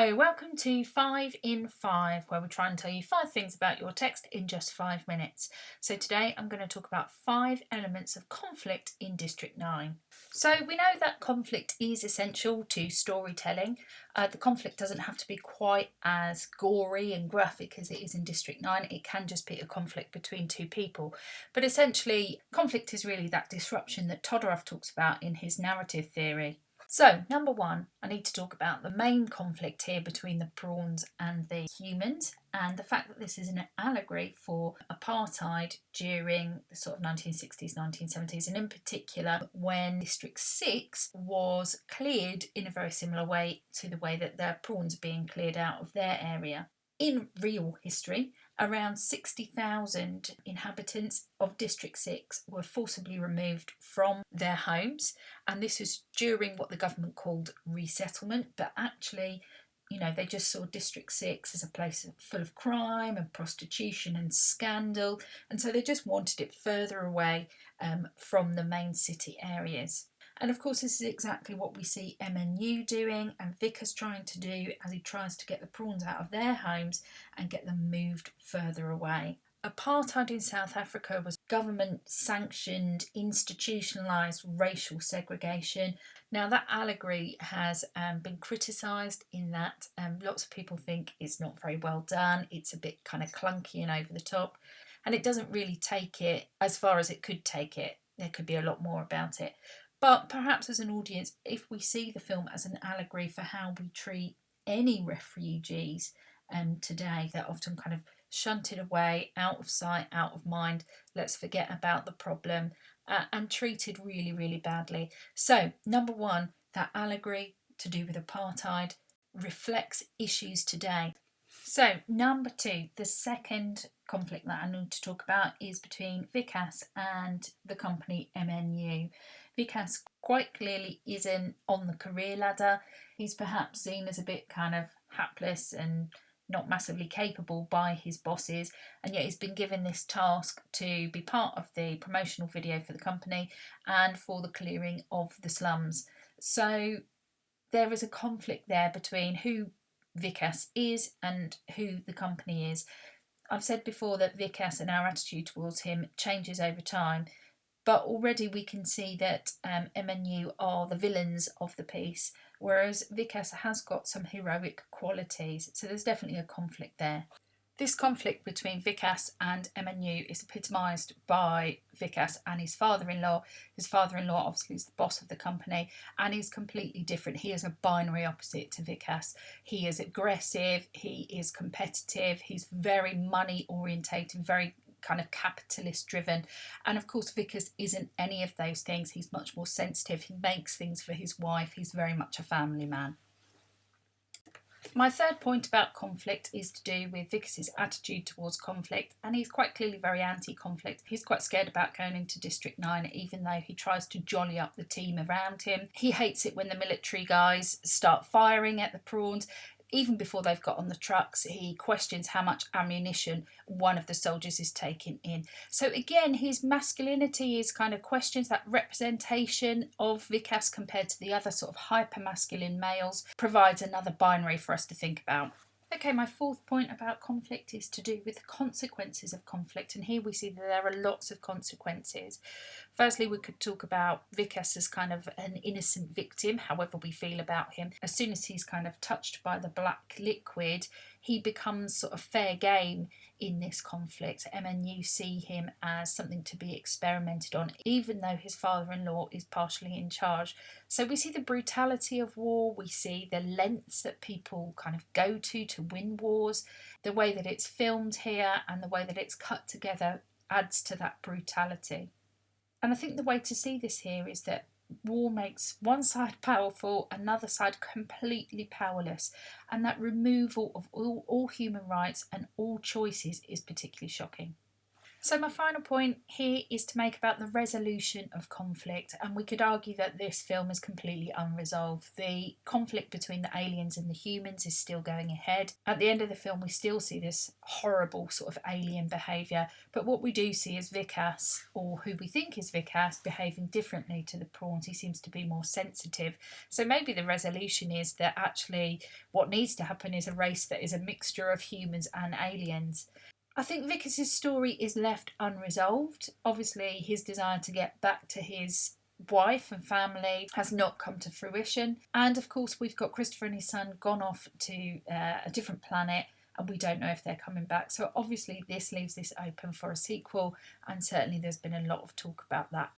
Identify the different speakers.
Speaker 1: So, welcome to 5 in 5, where we try and tell you 5 things about your text in just 5 minutes. So, today I'm going to talk about 5 elements of conflict in District 9. So, we know that conflict is essential to storytelling. The conflict doesn't have to be quite as gory and graphic as it is in District 9. It can just be a conflict between two people. But essentially, conflict is really that disruption that Todorov talks about in his narrative theory. So, number 1, I need to talk about the main conflict here between the prawns and the humans, and the fact that this is an allegory for apartheid during the sort of 1960s, 1970s, and in particular when District 6 was cleared in a very similar way to the way that the prawns are being cleared out of their area. In real history, around 60,000 inhabitants of District 6 were forcibly removed from their homes, and this was during what the government called resettlement, but actually, they just saw District 6 as a place full of crime and prostitution and scandal, and so they just wanted it further away from the main city areas. And of course, this is exactly what we see MNU doing and Vickers trying to do as he tries to get the prawns out of their homes and get them moved further away. Apartheid in South Africa was government-sanctioned, institutionalised racial segregation. Now, that allegory has been criticised in that lots of people think it's not very well done. It's a bit kind of clunky and over the top, and it doesn't really take it as far as it could take it. There could be a lot more about it. But perhaps as an audience, if we see the film as an allegory for how we treat any refugees today, they're often kind of shunted away, out of sight, out of mind. Let's forget about the problem and treated really, really badly. So, number 1, that allegory to do with apartheid reflects issues today. So, number 2, the second conflict that I need to talk about is between Vikas and the company MNU. Vikas quite clearly isn't on the career ladder. He's perhaps seen as a bit kind of hapless and not massively capable by his bosses, and yet he's been given this task to be part of the promotional video for the company and for the clearing of the slums. So there is a conflict there between who Vikas is and who the company is. I've said before that Vikas and our attitude towards him changes over time, but already we can see that MNU are the villains of the piece, whereas Vikas has got some heroic qualities, so there's definitely a conflict there. This conflict between Vikas and MNU is epitomised by Vikas and his father-in-law. His father-in-law obviously is the boss of the company and is completely different. He is a binary opposite to Vikas. He is aggressive, he is competitive, he's very money orientated, very kind of capitalist driven, and of course Vickers isn't any of those things. He's much more sensitive, he makes things for his wife, he's very much a family man. My third point about conflict is to do with Vickers' attitude towards conflict, and he's quite clearly very anti-conflict. He's quite scared about going into District 9, even though he tries to jolly up the team around him. He hates it when the military guys start firing at the prawns. Even before they've got on the trucks, he questions how much ammunition one of the soldiers is taking in. So again, his masculinity is kind of questions that representation of Vikas compared to the other sort of hyper-masculine males, provides another binary for us to think about. Okay, my fourth point about conflict is to do with the consequences of conflict, and here we see that there are lots of consequences. Firstly, we could talk about Vikas as kind of an innocent victim, however we feel about him. As soon as he's kind of touched by the black liquid, he becomes sort of fair game in this conflict. MNU see him as something to be experimented on, even though his father-in-law is partially in charge. So we see the brutality of war, we see the lengths that people kind of go to win wars. The way that it's filmed here and the way that it's cut together adds to that brutality. And I think the way to see this here is that war makes one side powerful, another side completely powerless, and that removal of all human rights and all choices is particularly shocking. So, my final point here is to make about the resolution of conflict, and we could argue that this film is completely unresolved. The conflict between the aliens and the humans is still going ahead. At the end of the film, we still see this horrible sort of alien behaviour, but what we do see is Vikas, or who we think is Vikas, behaving differently to the prawns. He seems to be more sensitive. So, maybe the resolution is that actually what needs to happen is a race that is a mixture of humans and aliens. I think Vickers' story is left unresolved. Obviously, his desire to get back to his wife and family has not come to fruition. And of course, we've got Christopher and his son gone off to a different planet, and we don't know if they're coming back. So, obviously, this leaves this open for a sequel, and certainly there's been a lot of talk about that